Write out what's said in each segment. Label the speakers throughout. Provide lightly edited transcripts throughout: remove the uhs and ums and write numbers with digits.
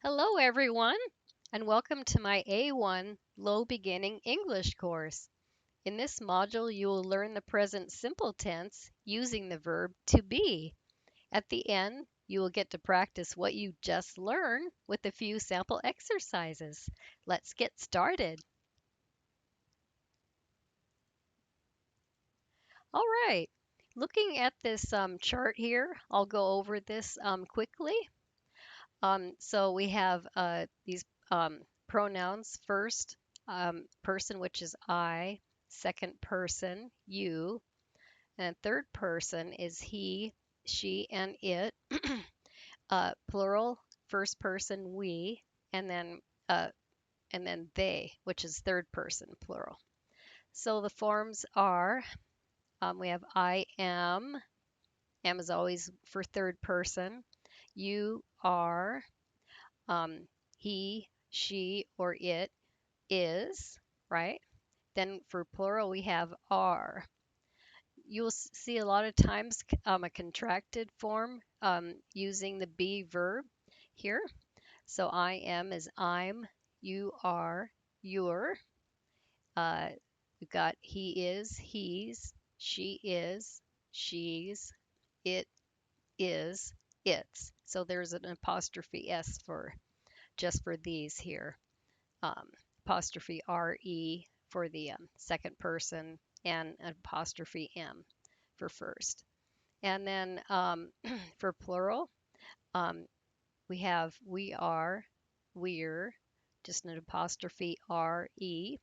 Speaker 1: Hello, everyone, and welcome to my A1 Low Beginning English course. In this module, you will learn the present simple tense using the verb to be. At the end, you will get to practice what you just learned with a few sample exercises. Let's get started. All right, looking at this chart here, I'll go over this quickly. So we have these pronouns first person, which is I, second person, you, and third person is he, she, and it. Plural, first person, we, and then uh, they, which is third person, plural. So the forms are we have I am. Am is always for third person. You are. Um, he, she, or it is, right? Then for plural, we have are. You'll see a lot of times a contracted form using the be verb here. So I am is I'm, you are, you're. Uh, we've got he is, he's, she is, she's, it is, its. So there's an apostrophe s for just for these here. Apostrophe re for the second person and apostrophe m for first. And then for plural, um, we have we are, we're, just an apostrophe re.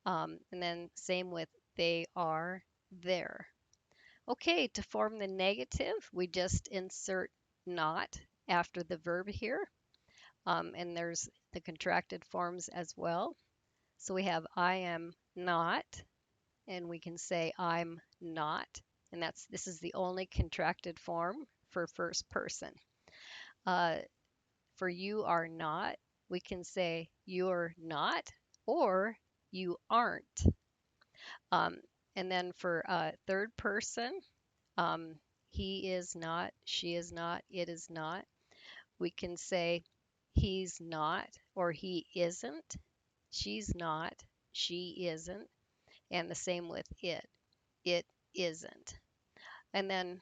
Speaker 1: And then same with they are, there. Okay, to form the negative, we just insert not after the verb here. And there's the contracted forms as well. So we have I am not, and we can say I'm not, and this is the only contracted form for first person. Uh, for you are not, we can say you're not or you aren't. Um, and then for third person, um, he is not, she is not, it is not. We can say he's not or he isn't, she's not, she isn't, and the same with it isn't. And then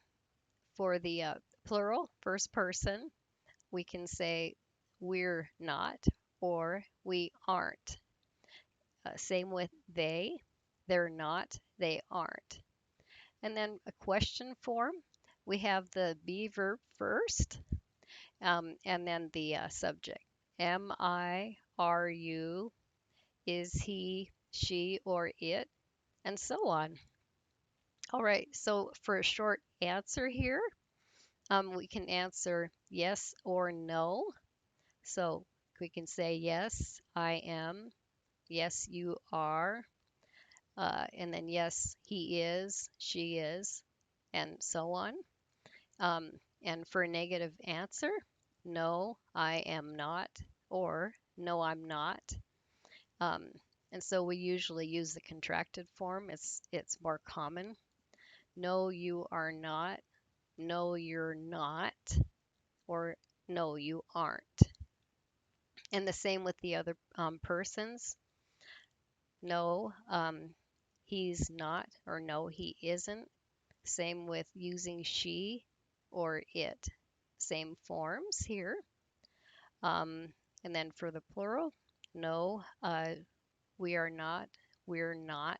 Speaker 1: for the plural, first person, we can say we're not or we aren't. Same with they're not, they aren't. And then a question form, we have the be verb first, and then the subject. Am I, are you, is he, she, or it, and so on. All right, so for a short answer here, we can answer yes or no. So we can say yes, I am. Yes, you are. And then yes, he is, she is, and so on. Um, and for a negative answer, no, I am not, or no, I'm not. Um, and so we usually use the contracted form. It's more common. No, you are not. No, you're not. Or no, you aren't. And the same with the other persons. No, he's not, or no, he isn't. Same with using she or it. Same forms here. Um, and then for the plural, no, we are not, we're not,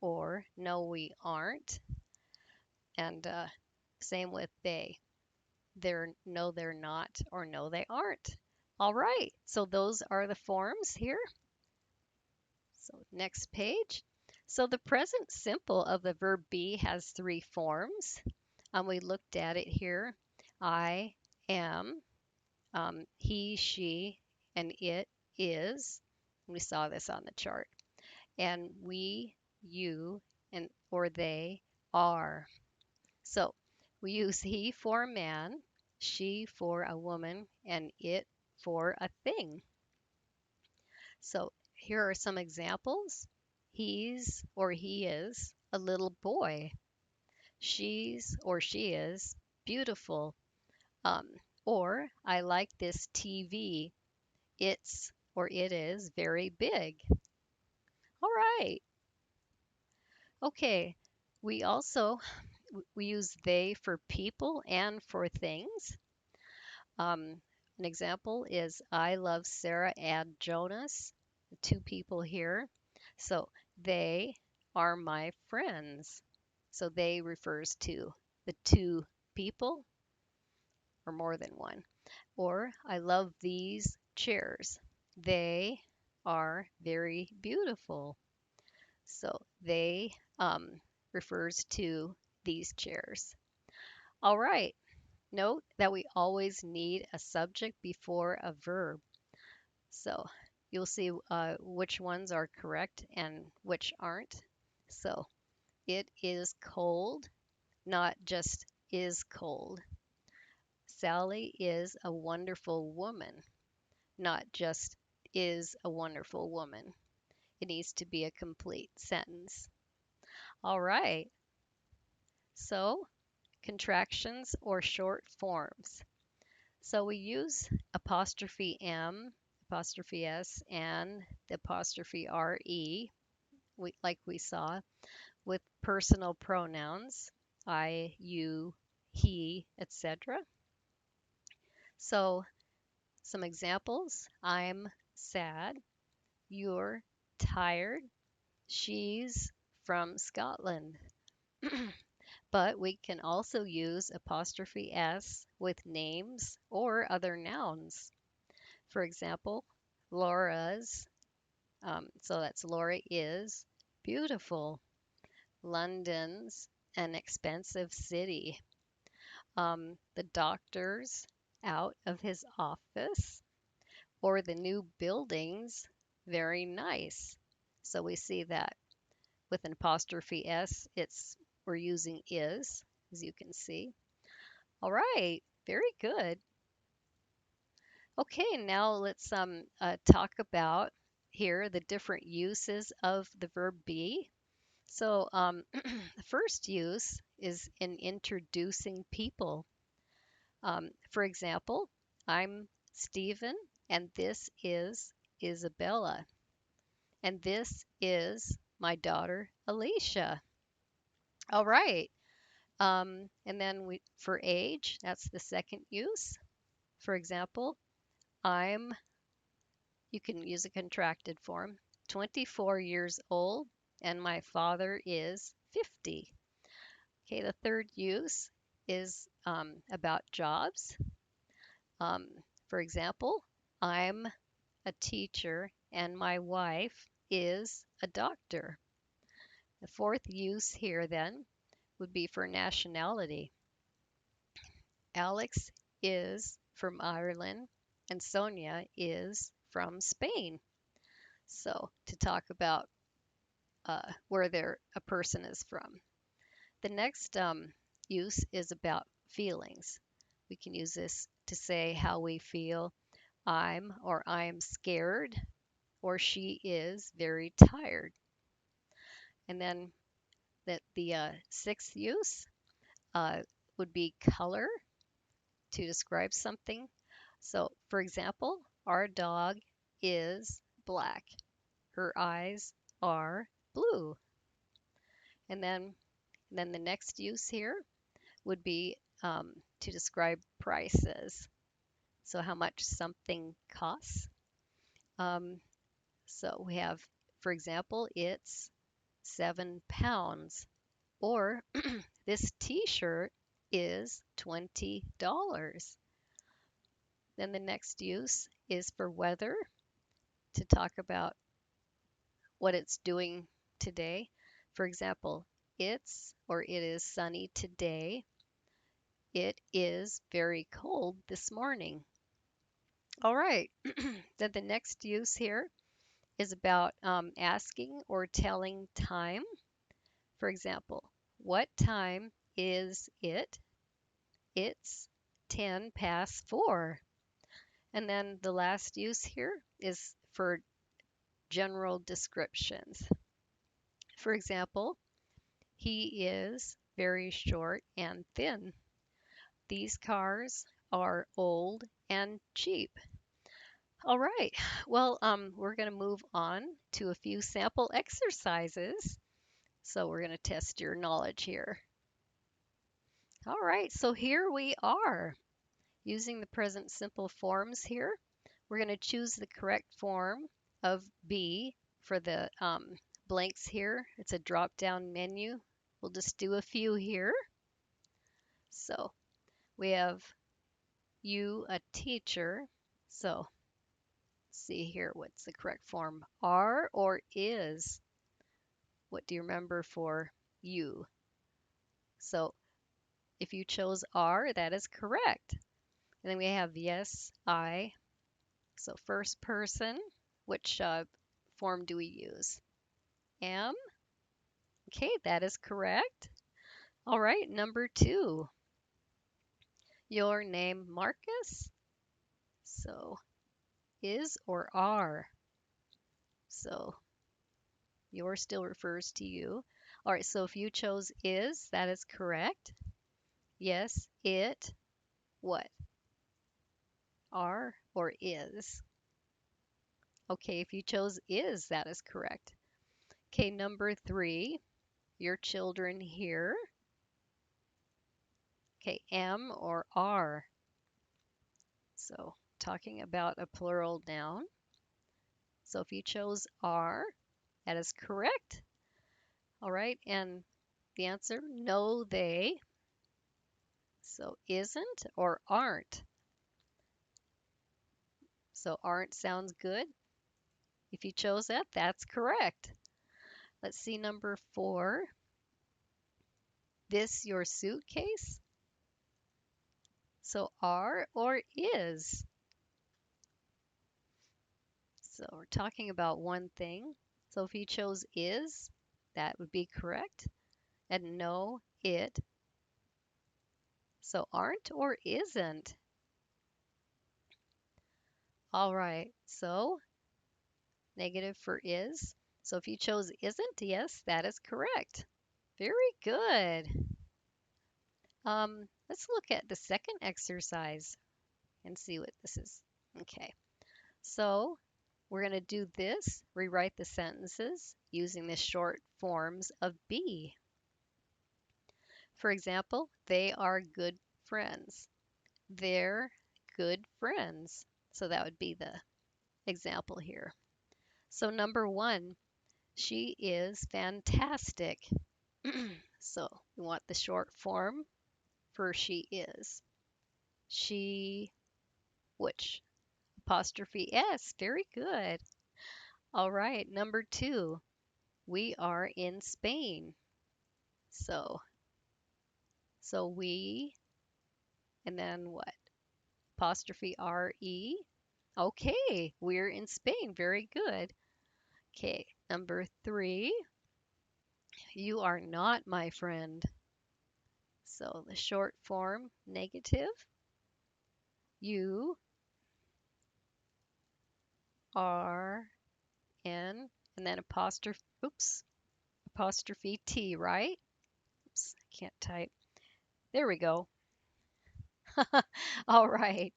Speaker 1: or no, we aren't. And same with they. They're no, they're not, or no, they aren't. All right, so those are the forms here. So next page. So the present simple of the verb be has three forms. We looked at it here. I am, he, she, and it is. We saw this on the chart. And we, you, and or they are. So we use he for a man, she for a woman, and it for a thing. So here are some examples. He's or he is a little boy. She's or she is beautiful. Um, Or I like this TV. It's or it is very big. All right. Okay. We also we use they for people and for things. An example is I love Sarah and Jonas, the two people here. So they are my friends. So they refers to the two people or more than one. Or I love these chairs. They are very beautiful. So they refers to these chairs. All right. Note that we always need a subject before a verb. So you'll see which ones are correct and which aren't. So it is cold, not just is cold. Sally is a wonderful woman, not just is a wonderful woman. It needs to be a complete sentence. All right. So contractions or short forms. So we use apostrophe M, apostrophe S, and the apostrophe RE, like we saw, with personal pronouns, I, you, he, etc. So some examples, I'm sad, you're tired, she's from Scotland. But we can also use apostrophe S with names or other nouns. For example, Laura's, so that's Laura is beautiful. London's an expensive city. The doctor's out of his office, or the new building's very nice. So we see that with an apostrophe S, it's we're using is, as you can see. All right, very good. Okay, now let's talk about here the different uses of the verb be. So the first use is in introducing people. For example, I'm Stephen, and this is Isabella, and this is my daughter Alicia. All right. And then for age, that's the second use. For example, I'm, you can use a contracted form, 24 years old, and my father is 50. Okay, the third use is about jobs. Um, for example, I'm a teacher and my wife is a doctor. The fourth use here then would be for nationality. Alex is from Ireland and Sonia is from Spain. So to talk about where a person is from. The next use is about feelings. We can use this to say how we feel. I'm scared, or she is very tired. And then the sixth use uh, would be color to describe something. So, for example, our dog is black. Her eyes are blue. And then the next use here would be to describe prices. So how much something costs. Um, so we have, for example, it's £7, or this t-shirt is $20. Then the next use is for weather, to talk about what it's doing today. For example, it's or it is sunny today. It is very cold this morning. All right, then the next use here is about asking or telling time. For example, what time is it? It's 10 past 4. And then the last use here is for general descriptions. For example, he is very short and thin. These cars are old and cheap. All right. Well, we're going to move on to a few sample exercises. So we're going to test your knowledge here. All right. So here we are using the present simple forms here. We're going to choose the correct form of be for the blanks here. It's a drop-down menu. We'll just do a few here. So we have you, a teacher. So let's see here, what's the correct form? Are or is? What do you remember for you? So if you chose are, that is correct. And then we have yes, I. So first person, which form do we use? Am. Okay, that is correct. All right, number 2. Your name, Marcus. So is or are. So your still refers to you. All right, so if you chose is, that is correct. Yes, it, what? Are or is. Okay, if you chose is, that is correct. Okay, number 3, your children here. Okay, am or are. So talking about a plural noun. So if you chose are, that is correct. All right, and the answer, no, they. So isn't or aren't. So aren't sounds good. If you chose that, that's correct. Let's see number 4. This your suitcase? So are or is. So we're talking about one thing. So if you chose is, that would be correct. And no, it. So aren't or isn't. All right, so negative for is. So if you chose isn't, yes, that is correct. Very good. Let's look at the second exercise and see what this is. Okay, so we're going to do this, rewrite the sentences using the short forms of be. For example, they are good friends. They're good friends. So that would be the example here. So number 1, she is fantastic. So we want the short form for she is. She, which? Apostrophe S. Very good. All right, number 2, we are in Spain. So we, and then what? Apostrophe R-E. Okay, we're in Spain. Very good. Okay, number 3, you are not my friend. So the short form, negative. You are in, and then apostrophe T, right? Oops, I can't type. There we go. All right,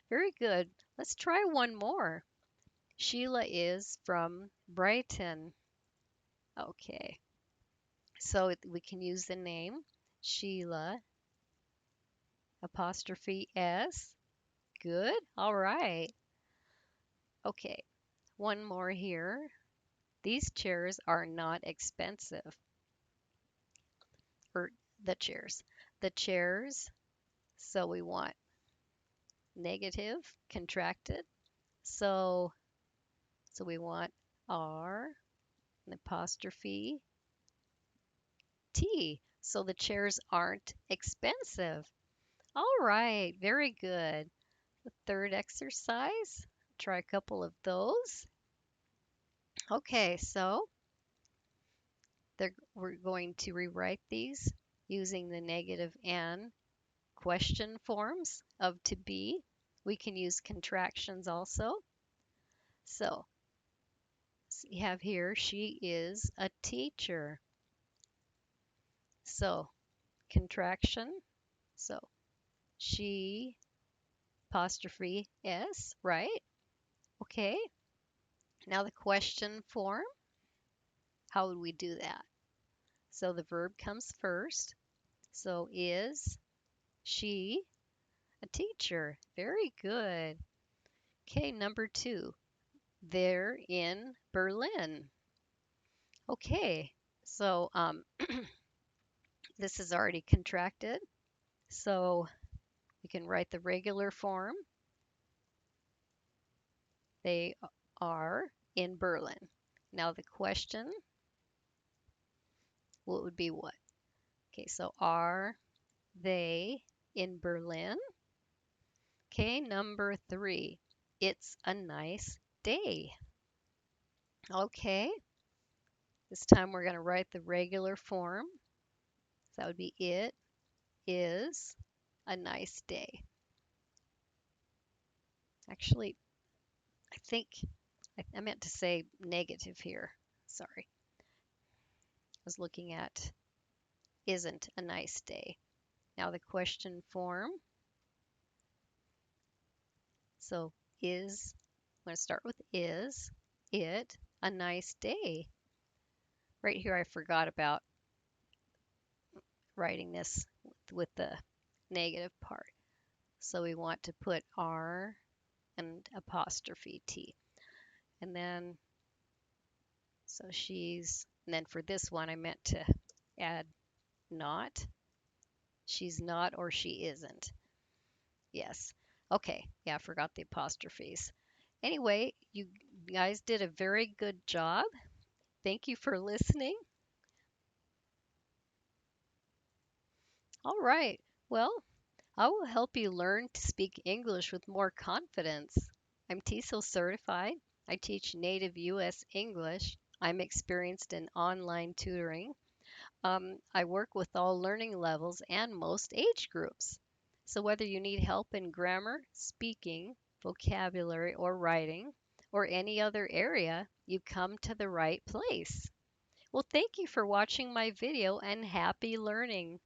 Speaker 1: very good. Let's try one more. Sheila is from Brighton. Okay, so we can use the name Sheila, apostrophe S. Good. All right. Okay, one more here. These chairs are not expensive. Or the chairs. The chairs. So we want negative, contracted. So we want R, an apostrophe T. So the chairs aren't expensive. All right, very good. The third exercise, try a couple of those. Okay, so we're going to rewrite these using the negative and question forms of to be. We can use contractions also. So you have here, she is a teacher. So contraction. So she apostrophe S, right? Okay. Now the question form, how would we do that? So the verb comes first. So is she a teacher? Very good. Okay, number 2. They're in Berlin. Okay, so this is already contracted. So we can write the regular form. They are in Berlin. Now the question, what would be what? Okay, so are they in Berlin? Okay, number 3. It's a nice day. Okay, this time we're going to write the regular form. So that would be it is a nice day. Actually, I think I meant to say negative here. Sorry. I was looking at isn't a nice day. Now the question form. So is, I'm going to start with is it a nice day? Right here I forgot about writing this with the negative part. So we want to put R and apostrophe T. And then, so she's, and then for this one I meant to add not. She's not or she isn't. Yes. Okay. Yeah, I forgot the apostrophes. Anyway, you guys did a very good job. Thank you for listening. All right. Well, I will help you learn to speak English with more confidence. I'm TESOL certified. I teach native U.S. English. I'm experienced in online tutoring. I work with all learning levels and most age groups. So whether you need help in grammar, speaking, vocabulary, or writing, or any other area, you come to the right place. Well, thank you for watching my video and happy learning.